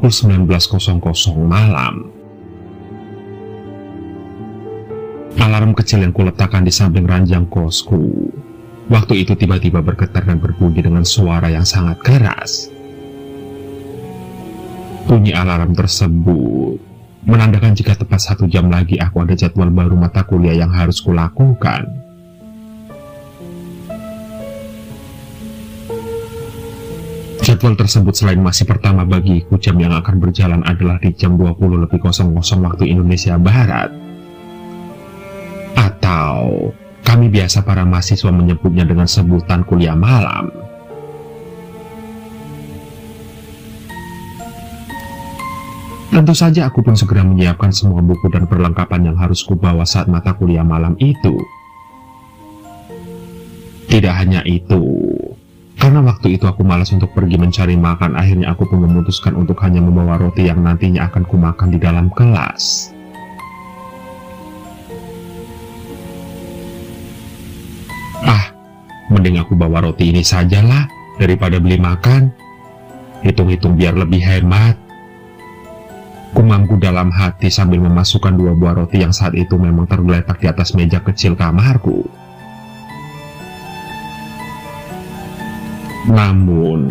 pukul 19.00 malam. Alarm kecil yang kuletakkan di samping ranjang kosku waktu itu tiba-tiba bergetar dan berbunyi dengan suara yang sangat keras. Bunyi alarm tersebut menandakan jika tepat 1 jam lagi aku ada jadwal baru mata kuliah yang harus kulakukan. Jadwal tersebut selain masih pertama bagiku, jam yang akan berjalan adalah di jam 20.00 waktu Indonesia Barat. Atau kami biasa para mahasiswa menyebutnya dengan sebutan kuliah malam. Tentu saja aku pun segera menyiapkan semua buku dan perlengkapan yang harus kubawa saat mata kuliah malam itu. Tidak hanya itu, karena waktu itu aku malas untuk pergi mencari makan, akhirnya aku pun memutuskan untuk hanya membawa roti yang nantinya akan kumakan di dalam kelas. Mending aku bawa roti ini sajalah daripada beli makan. Hitung-hitung biar lebih hemat, kumamku dalam hati sambil memasukkan 2 buah roti yang saat itu memang tergeletak di atas meja kecil kamarku. Namun,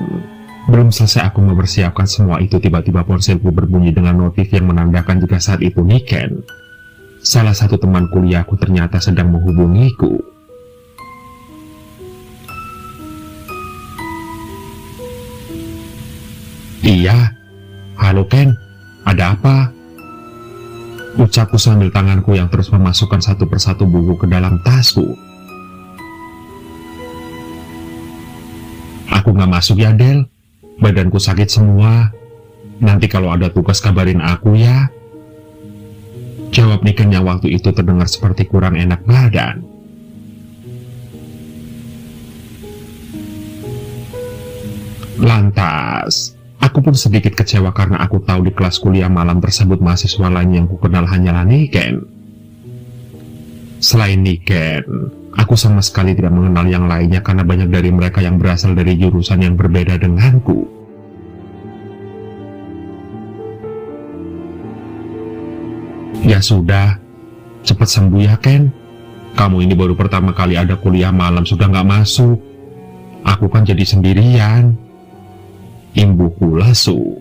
belum selesai aku mempersiapkan semua itu, tiba-tiba ponselku berbunyi dengan notif yang menandakan jika saat itu Niken, salah satu teman kuliahku, ternyata sedang menghubungiku. Iya, halo Ken, ada apa? Ucapku sambil tanganku yang terus memasukkan satu persatu buku ke dalam tasku. Aku nggak masuk ya Del, badanku sakit semua. Nanti kalau ada tugas kabarin aku ya. Jawab Niken yang waktu itu terdengar seperti kurang enak badan. Lantas, aku pun sedikit kecewa karena aku tahu di kelas kuliah malam tersebut mahasiswa lain yang kukenal hanyalah Niken. Selain Niken, aku sama sekali tidak mengenal yang lainnya karena banyak dari mereka yang berasal dari jurusan yang berbeda denganku. Ya sudah, cepat sembuh ya Ken. Kamu ini baru pertama kali ada kuliah malam sudah nggak masuk. Aku kan jadi sendirian. Imbuhku lesu.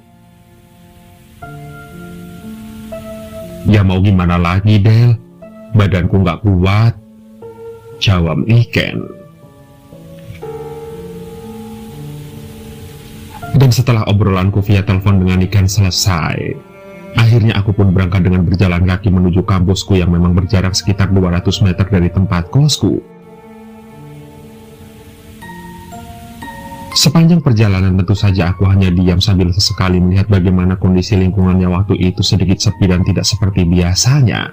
Ya mau gimana lagi Del, badanku nggak kuat, jawab Niken. Dan setelah obrolanku via telepon dengan Niken selesai, akhirnya aku pun berangkat dengan berjalan kaki menuju kampusku yang memang berjarak sekitar 200 meter dari tempat kosku. Sepanjang perjalanan tentu saja aku hanya diam sambil sesekali melihat bagaimana kondisi lingkungannya waktu itu sedikit sepi dan tidak seperti biasanya.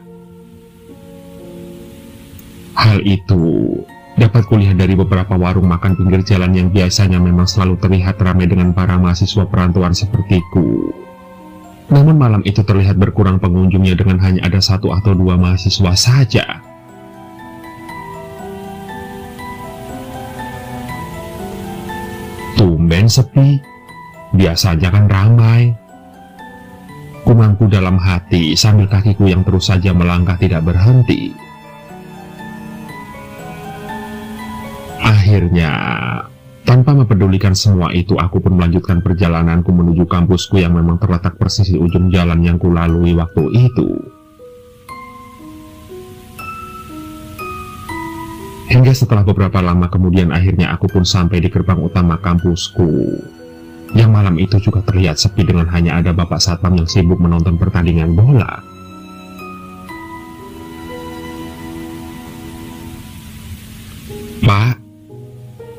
Hal itu dapat kulihat dari beberapa warung makan pinggir jalan yang biasanya memang selalu terlihat ramai dengan para mahasiswa perantauan sepertiku. Namun malam itu terlihat berkurang pengunjungnya dengan hanya ada 1 atau 2 mahasiswa saja. Tumben sepi, biasanya kan ramai. Kumangku dalam hati sambil kakiku yang terus saja melangkah tidak berhenti. Akhirnya, tanpa mempedulikan semua itu, aku pun melanjutkan perjalananku menuju kampusku yang memang terletak persis di ujung jalan yang kulalui waktu itu. Hingga setelah beberapa lama kemudian akhirnya aku pun sampai di gerbang utama kampusku. Yang malam itu juga terlihat sepi dengan hanya ada bapak satpam yang sibuk menonton pertandingan bola. Pak,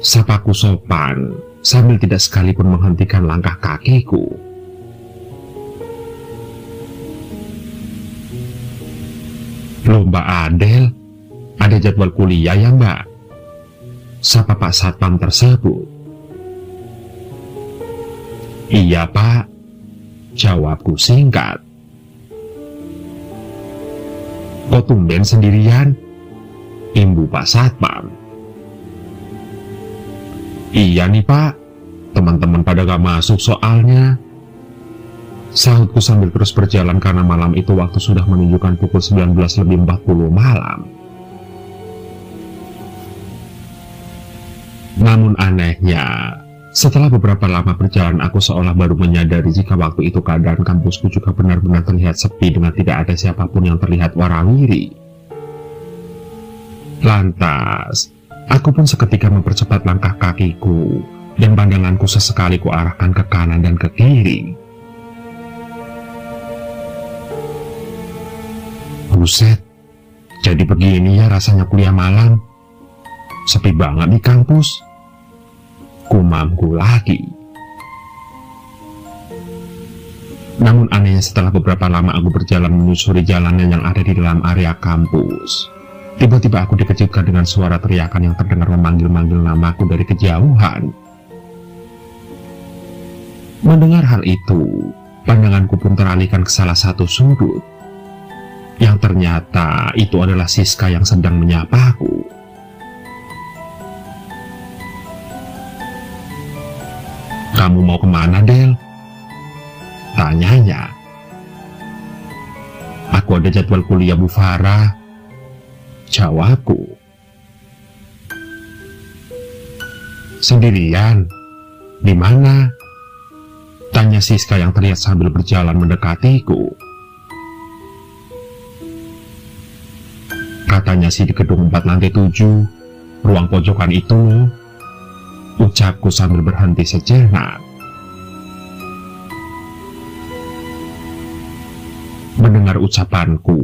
sapaku sopan sambil tidak sekalipun menghentikan langkah kakiku. Loh Mbak Adel, ada jadwal kuliah ya Mbak? Sapa Pak Satpam tersebut. Iya Pak, jawabku singkat. Kok tumben sendirian? Imbu Pak Satpam. Iya nih Pak, teman-teman pada gak masuk soalnya. Sahutku sambil terus berjalan karena malam itu waktu sudah menunjukkan pukul 19:40 malam. Namun anehnya, setelah beberapa lama berjalan aku seolah baru menyadari jika waktu itu keadaan kampusku juga benar-benar terlihat sepi dengan tidak ada siapapun yang terlihat warawiri. Lantas, aku pun seketika mempercepat langkah kakiku dan pandanganku sesekali kuarahkan ke kanan dan ke kiri. Buset, jadi begini ya rasanya kuliah malam. Sepi banget di kampus. Kumamku lagi. Namun anehnya setelah beberapa lama aku berjalan menyusuri jalanan yang ada di dalam area kampus, tiba-tiba aku dikejutkan dengan suara teriakan yang terdengar memanggil-manggil namaku dari kejauhan. Mendengar hal itu, pandanganku pun teralihkan ke salah satu sudut, yang ternyata itu adalah Siska yang sedang menyapaku. "Kamu mau kemana, Del?" tanyanya. "Aku ada jadwal kuliah, Bu Farah," jawabku. "Sendirian? Di mana?" tanya Siska yang terlihat sambil berjalan mendekatiku. "Katanya sih di gedung 4 lantai 7, ruang pojokan itu loh," ucapku sambil berhenti sejenak. Mendengar ucapanku,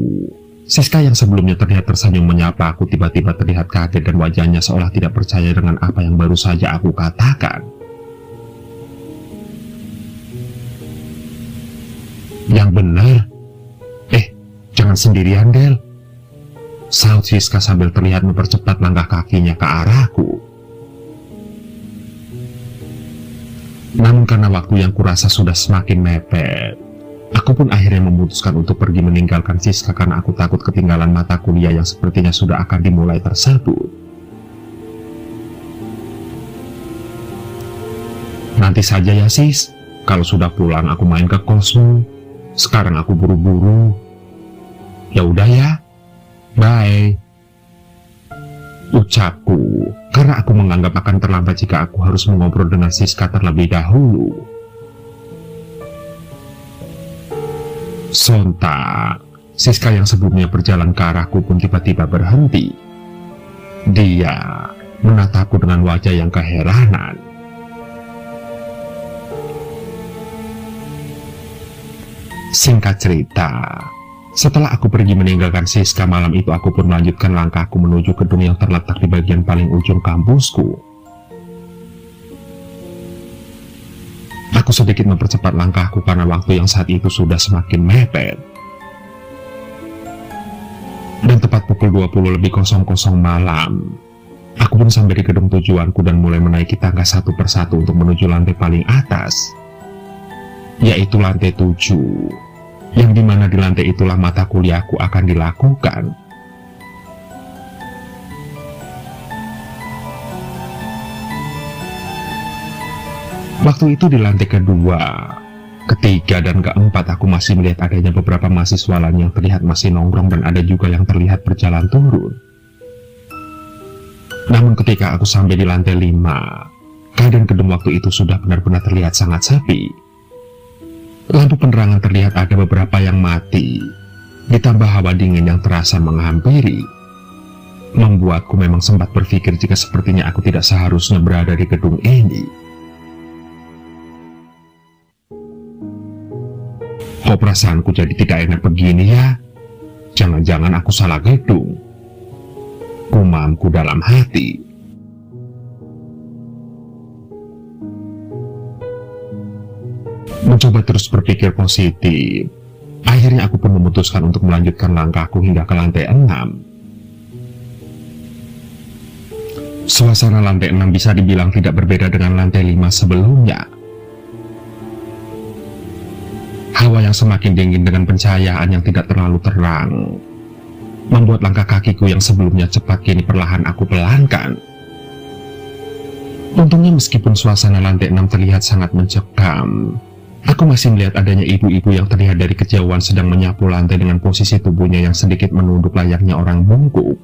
Siska yang sebelumnya terlihat tersenyum menyapa aku tiba-tiba terlihat kaget dan wajahnya seolah tidak percaya dengan apa yang baru saja aku katakan. "Yang benar? Jangan sendirian, Del," sahut Siska sambil terlihat mempercepat langkah kakinya ke arahku. Namun karena waktu yang kurasa sudah semakin mepet, aku pun akhirnya memutuskan untuk pergi meninggalkan Siska karena aku takut ketinggalan mata kuliah yang sepertinya sudah akan dimulai tersebut. "Nanti saja ya, Sis. Kalau sudah pulang aku main ke kosmu. Sekarang aku buru-buru." "Ya udah ya. Bye," ucapku karena aku menganggap akan terlambat jika aku harus mengobrol dengan Siska terlebih dahulu. Sontak, Siska yang sebelumnya berjalan ke arahku pun tiba-tiba berhenti. Dia menatapku dengan wajah yang keheranan. Singkat cerita, setelah aku pergi meninggalkan Siska malam itu, aku pun melanjutkan langkahku menuju gedung yang terletak di bagian paling ujung kampusku. Aku sedikit mempercepat langkahku karena waktu yang saat itu sudah semakin mepet. Dan tepat pukul 20:00 malam, aku pun sampai di gedung tujuanku dan mulai menaiki tangga satu persatu untuk menuju lantai paling atas, yaitu lantai 7. Yang dimana di lantai itulah mata kuliahku akan dilakukan. Waktu itu di lantai kedua, ketiga, dan keempat aku masih melihat adanya beberapa mahasiswa lain yang terlihat masih nongkrong dan ada juga yang terlihat berjalan turun. Namun ketika aku sampai di lantai 5, keadaan gedung waktu itu sudah benar-benar terlihat sangat sepi. Lampu penerangan terlihat ada beberapa yang mati, ditambah hawa dingin yang terasa menghampiri. Membuatku memang sempat berpikir jika sepertinya aku tidak seharusnya berada di gedung ini. Kok perasaanku jadi tidak enak begini ya? Jangan-jangan aku salah gedung, gumamku dalam hati. Mencoba terus berpikir positif, akhirnya aku pun memutuskan untuk melanjutkan langkahku hingga ke lantai 6. Suasana lantai 6 bisa dibilang tidak berbeda dengan lantai 5 sebelumnya. Hawa yang semakin dingin dengan pencahayaan yang tidak terlalu terang membuat langkah kakiku yang sebelumnya cepat kini perlahan aku pelankan. Untungnya meskipun suasana lantai 6 terlihat sangat mencekam, Aku masih melihat adanya ibu-ibu yang terlihat dari kejauhan sedang menyapu lantai dengan posisi tubuhnya yang sedikit menunduk layaknya orang bungkuk.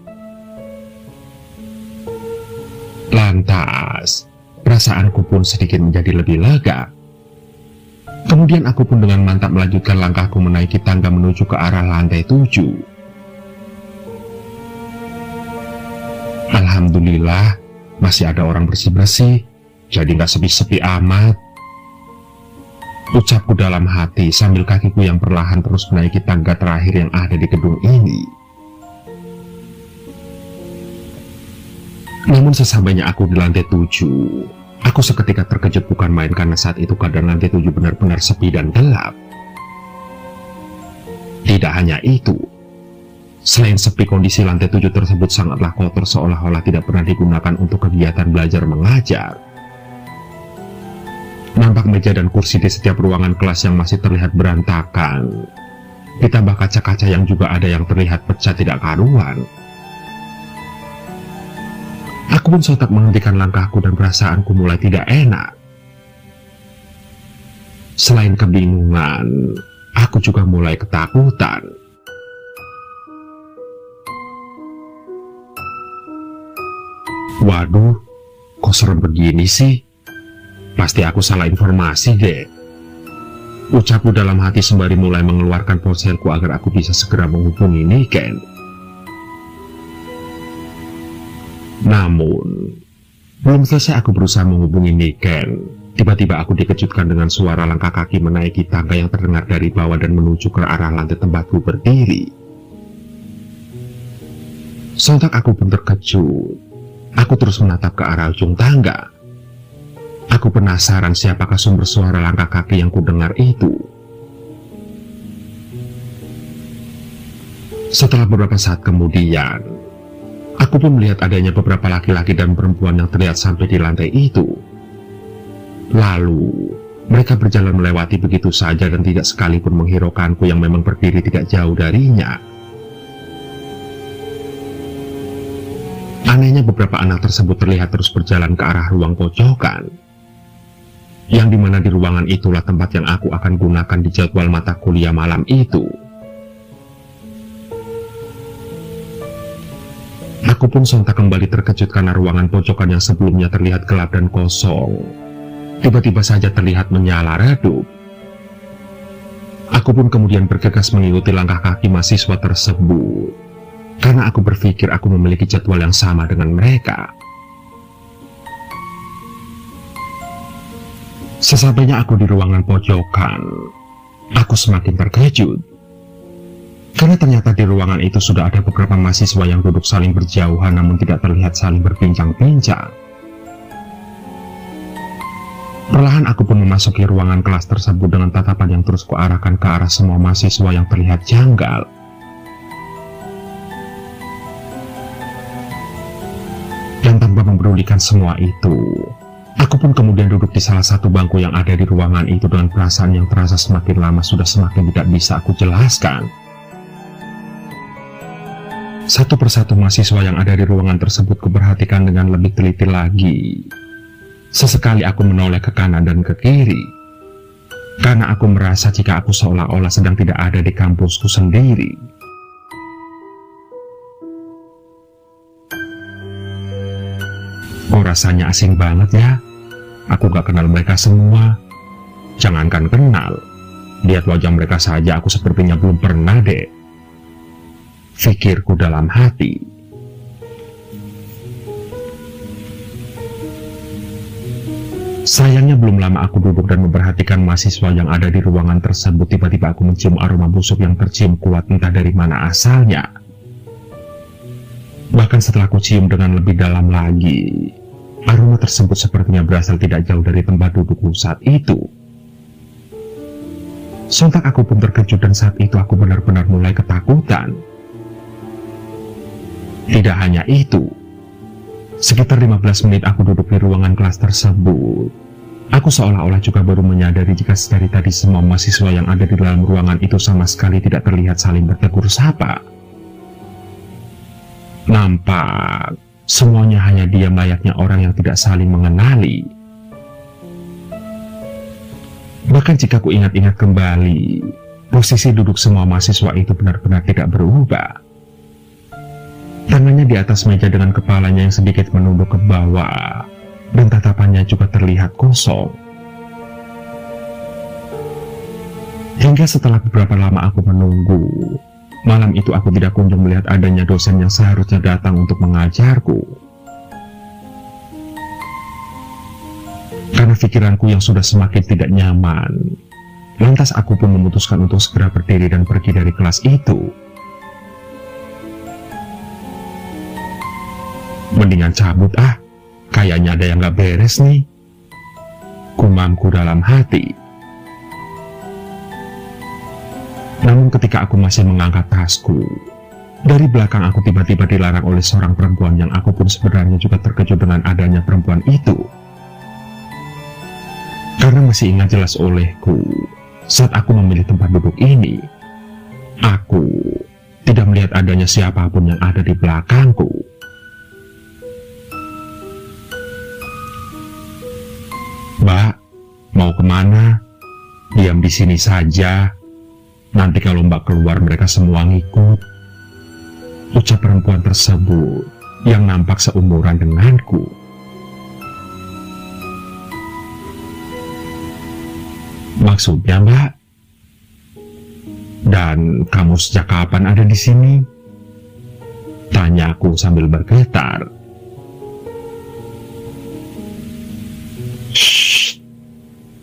Lantas, perasaanku pun sedikit menjadi lebih lega. Kemudian aku pun dengan mantap melanjutkan langkahku menaiki tangga menuju ke arah lantai 7. Alhamdulillah, masih ada orang bersih-bersih, jadi nggak sepi-sepi amat. Ucapku dalam hati sambil kakiku yang perlahan terus menaiki tangga terakhir yang ada di gedung ini. Namun sesampainya aku di lantai 7, aku seketika terkejut bukan main karena saat itu keadaan lantai 7 benar-benar sepi dan gelap. Tidak hanya itu, selain sepi, kondisi lantai 7 tersebut sangatlah kotor seolah-olah tidak pernah digunakan untuk kegiatan belajar mengajar. Nampak meja dan kursi di setiap ruangan kelas yang masih terlihat berantakan. Ditambah kaca-kaca yang juga ada yang terlihat pecah tidak karuan. Aku pun sontak menghentikan langkahku dan perasaanku mulai tidak enak. Selain kebingungan, aku juga mulai ketakutan. Waduh, kok serem begini sih? Pasti aku salah informasi deh. Ucapku dalam hati sembari mulai mengeluarkan ponselku agar aku bisa segera menghubungi Niken. Namun, belum selesai aku berusaha menghubungi Niken, tiba-tiba aku dikejutkan dengan suara langkah kaki menaiki tangga yang terdengar dari bawah dan menuju ke arah lantai tempatku berdiri. Sontak aku pun terkejut. Aku terus menatap ke arah ujung tangga. Aku penasaran siapakah sumber suara langkah kaki yang kudengar itu. Setelah beberapa saat kemudian, aku pun melihat adanya beberapa laki-laki dan perempuan yang terlihat sampai di lantai itu. Lalu, mereka berjalan melewati begitu saja dan tidak sekalipun menghiraukanku yang memang berdiri tidak jauh darinya. Anehnya beberapa anak tersebut terlihat terus berjalan ke arah ruang pojokan, yang dimana di ruangan itulah tempat yang aku akan gunakan di jadwal mata kuliah malam itu. Aku pun sontak kembali terkejut karena ruangan pojokan yang sebelumnya terlihat gelap dan kosong, tiba-tiba saja terlihat menyala redup. Aku pun kemudian bergegas mengikuti langkah kaki mahasiswa tersebut, karena aku berpikir aku memiliki jadwal yang sama dengan mereka. Sesampainya aku di ruangan pojokan, aku semakin terkejut. Karena ternyata di ruangan itu sudah ada beberapa mahasiswa yang duduk saling berjauhan namun tidak terlihat saling berbincang-bincang. Perlahan aku pun memasuki ruangan kelas tersebut dengan tatapan yang terus kuarahkan ke arah semua mahasiswa yang terlihat janggal. Dan tanpa mempedulikan semua itu, aku pun kemudian duduk di salah satu bangku yang ada di ruangan itu dengan perasaan yang terasa semakin lama sudah semakin tidak bisa aku jelaskan. Satu persatu mahasiswa yang ada di ruangan tersebut kuperhatikan dengan lebih teliti lagi. Sesekali aku menoleh ke kanan dan ke kiri, karena aku merasa jika aku seolah-olah sedang tidak ada di kampusku sendiri. Oh, rasanya asing banget ya. Aku gak kenal mereka semua. Jangankan kenal, lihat wajah mereka saja aku sepertinya belum pernah deh, pikirku dalam hati. Sayangnya belum lama aku duduk dan memperhatikan mahasiswa yang ada di ruangan tersebut, tiba-tiba aku mencium aroma busuk yang tercium kuat entah dari mana asalnya. Bahkan setelah aku cium dengan lebih dalam lagi, aroma tersebut sepertinya berasal tidak jauh dari tempat dudukku saat itu. Sontak aku pun terkejut dan saat itu aku benar-benar mulai ketakutan. Tidak hanya itu, sekitar 15 menit aku duduk di ruangan kelas tersebut. Aku seolah-olah juga baru menyadari jika dari tadi semua mahasiswa yang ada di dalam ruangan itu sama sekali tidak terlihat saling bertegur sapa. Nampak semuanya hanya diam layaknya orang yang tidak saling mengenali. Bahkan jika ku ingat-ingat kembali, posisi duduk semua mahasiswa itu benar-benar tidak berubah. Tangannya di atas meja dengan kepalanya yang sedikit menunduk ke bawah, dan tatapannya juga terlihat kosong. Hingga setelah beberapa lama aku menunggu, malam itu aku tidak kunjung melihat adanya dosen yang seharusnya datang untuk mengajarku. Karena pikiranku yang sudah semakin tidak nyaman, lantas aku pun memutuskan untuk segera berdiri dan pergi dari kelas itu. Mendingan cabut kayaknya ada yang gak beres nih, gumamku dalam hati. Namun ketika aku masih mengangkat tasku, dari belakang aku tiba-tiba dilarang oleh seorang perempuan yang aku pun sebenarnya juga terkejut dengan adanya perempuan itu. Karena masih ingat jelas olehku, saat aku memilih tempat duduk ini, aku tidak melihat adanya siapapun yang ada di belakangku. "Mbak, mau kemana? Diam di sini saja. Nanti kalau Mbak keluar mereka semua ngikut," ucap perempuan tersebut yang nampak seumuran denganku. "Maksudnya, Mbak? Dan kamu sejak kapan ada di sini?" tanyaku sambil bergetar. "Shh,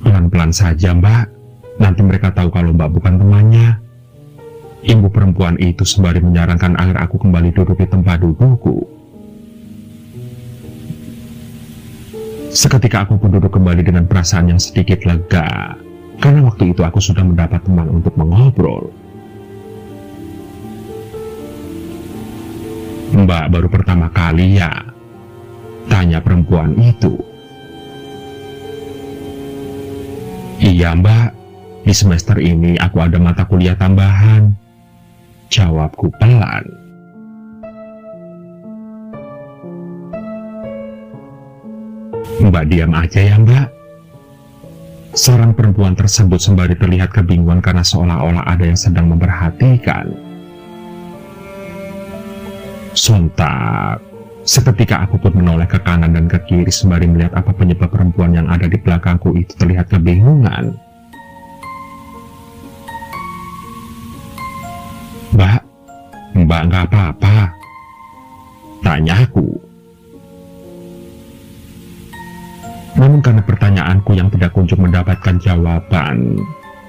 pelan-pelan saja, Mbak. Nanti mereka tahu kalau Mbak bukan temannya," ibu perempuan itu sembari menyarankan agar aku kembali duduk di tempat dudukku. Seketika aku pun duduk kembali dengan perasaan yang sedikit lega, karena waktu itu aku sudah mendapat teman untuk mengobrol. "Mbak baru pertama kali ya?" tanya perempuan itu. "Iya, Mbak. Di semester ini aku ada mata kuliah tambahan," jawabku pelan. "Mbak diam aja ya, Mbak," saran perempuan tersebut sembari terlihat kebingungan karena seolah-olah ada yang sedang memperhatikan. Sontak, seketika aku pun menoleh ke kanan dan ke kiri sembari melihat apa penyebab perempuan yang ada di belakangku itu terlihat kebingungan. Mbak nggak apa-apa?" tanyaku. Namun karena pertanyaanku yang tidak kunjung mendapatkan jawaban,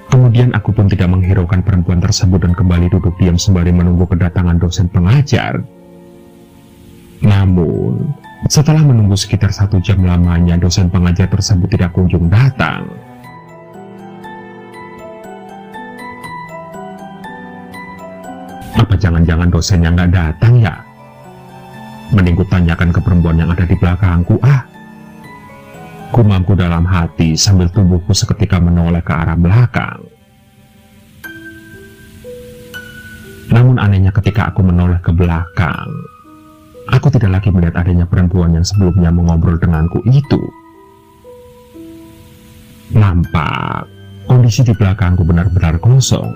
kemudian aku pun tidak menghiraukan perempuan tersebut dan kembali duduk diam sembari menunggu kedatangan dosen pengajar. Namun, setelah menunggu sekitar 1 jam lamanya, dosen pengajar tersebut tidak kunjung datang. Apa jangan-jangan dosennya nggak datang ya? Mending ku tanyakan ke perempuan yang ada di belakangku gumamku dalam hati sambil tubuhku seketika menoleh ke arah belakang. Namun anehnya ketika aku menoleh ke belakang, aku tidak lagi melihat adanya perempuan yang sebelumnya mengobrol denganku itu. Nampak kondisi di belakangku benar-benar kosong.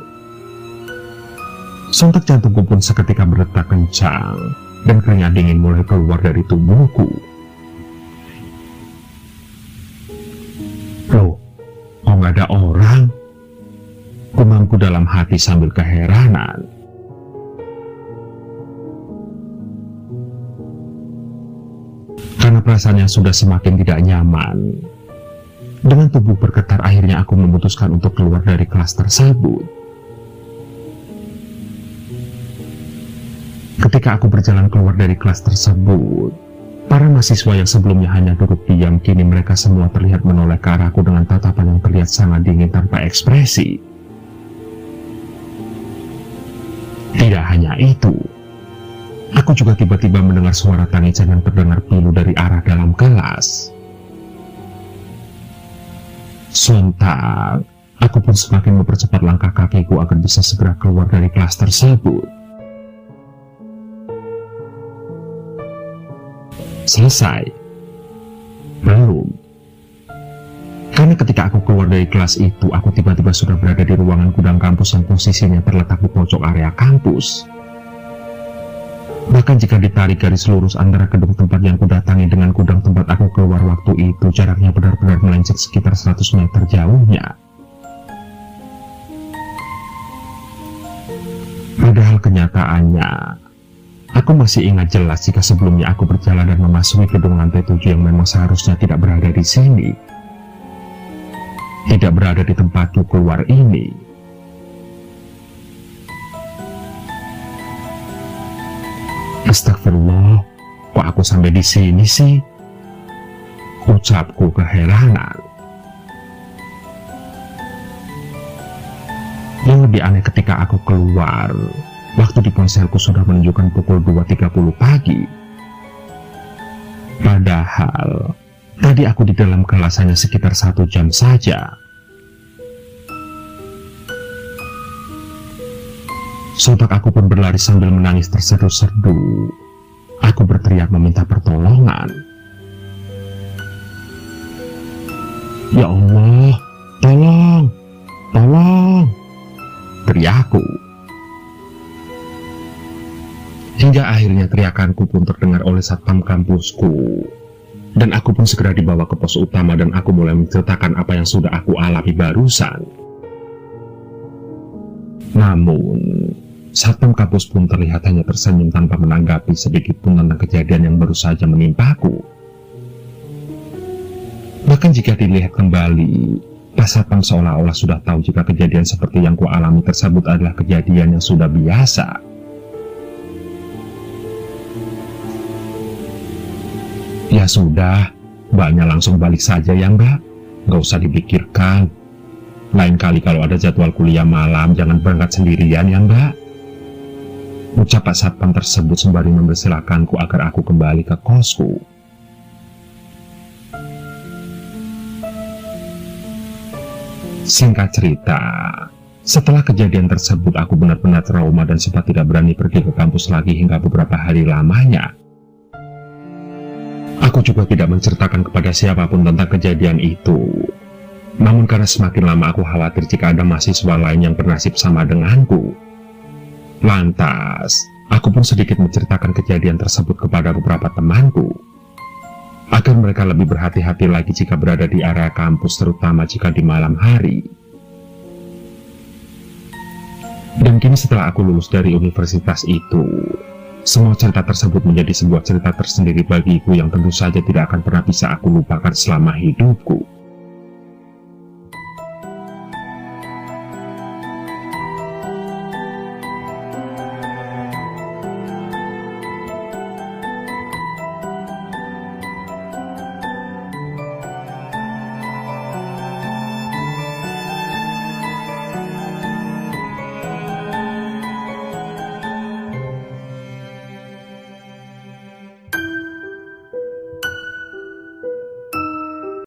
Sontak jantungku pun seketika berdetak kencang dan keringat dingin mulai keluar dari tubuhku. "Loh, kok nggak ada orang?" gumamku dalam hati sambil keheranan. Karena perasaan yang sudah semakin tidak nyaman, dengan tubuh bergetar akhirnya aku memutuskan untuk keluar dari kelas tersebut. Ketika aku berjalan keluar dari kelas tersebut, para mahasiswa yang sebelumnya hanya duduk diam, kini mereka semua terlihat menoleh ke arahku dengan tatapan yang terlihat sangat dingin tanpa ekspresi. Tidak hanya itu, aku juga tiba-tiba mendengar suara tangisan yang terdengar pilu dari arah dalam kelas. Sontak, aku pun semakin mempercepat langkah kakiku agar bisa segera keluar dari kelas tersebut. Selesai? Belum. Karena ketika aku keluar dari kelas itu, aku tiba-tiba sudah berada di ruangan gudang kampus yang posisinya terletak di pojok area kampus. Bahkan jika ditarik garis lurus antara gedung tempat yang kudatangi dengan gudang tempat aku keluar waktu itu, jaraknya benar-benar melenceng sekitar 100 meter jauhnya. Padahal kenyataannya, aku masih ingat jelas jika sebelumnya aku berjalan dan memasuki gedung lantai 7 yang memang seharusnya tidak berada di sini. Tidak berada di tempatku keluar ini. Astagfirullah, kok aku sampai di sini sih? Ucapku keheranan. Yang lebih aneh ketika aku keluar, waktu di ponselku sudah menunjukkan pukul 2.30 pagi. Padahal tadi aku di dalam kelas hanya sekitar 1 jam saja. Sontak aku pun berlari sambil menangis tersedu-sedu. Aku berteriak meminta pertolongan. Ya Allah, tolong, tolong, teriakku. Hingga akhirnya teriakanku pun terdengar oleh satpam kampusku. Dan aku pun segera dibawa ke pos utama dan aku mulai menceritakan apa yang sudah aku alami barusan. Namun, satpam kampus pun terlihat hanya tersenyum tanpa menanggapi sedikit pun tentang kejadian yang baru saja menimpaku. Bahkan jika dilihat kembali, Pak Satpam seolah-olah sudah tahu jika kejadian seperti yang ku alami tersebut adalah kejadian yang sudah biasa. Ya sudah, mbaknya langsung balik saja ya mbak, nggak usah dipikirkan. Lain kali kalau ada jadwal kuliah malam, jangan berangkat sendirian ya mbak. Ucap Pak Satpam tersebut sembari mempersilahkanku agar aku kembali ke kosku. Singkat cerita, setelah kejadian tersebut aku benar-benar trauma dan sempat tidak berani pergi ke kampus lagi hingga beberapa hari lamanya. Aku juga tidak menceritakan kepada siapapun tentang kejadian itu. Namun karena semakin lama aku khawatir jika ada mahasiswa lain yang bernasib sama denganku. Lantas, aku pun sedikit menceritakan kejadian tersebut kepada beberapa temanku. Agar mereka lebih berhati-hati lagi jika berada di area kampus, terutama jika di malam hari. Dan kini setelah aku lulus dari universitas itu, semua cerita tersebut menjadi sebuah cerita tersendiri bagiku yang tentu saja tidak akan pernah bisa aku lupakan selama hidupku.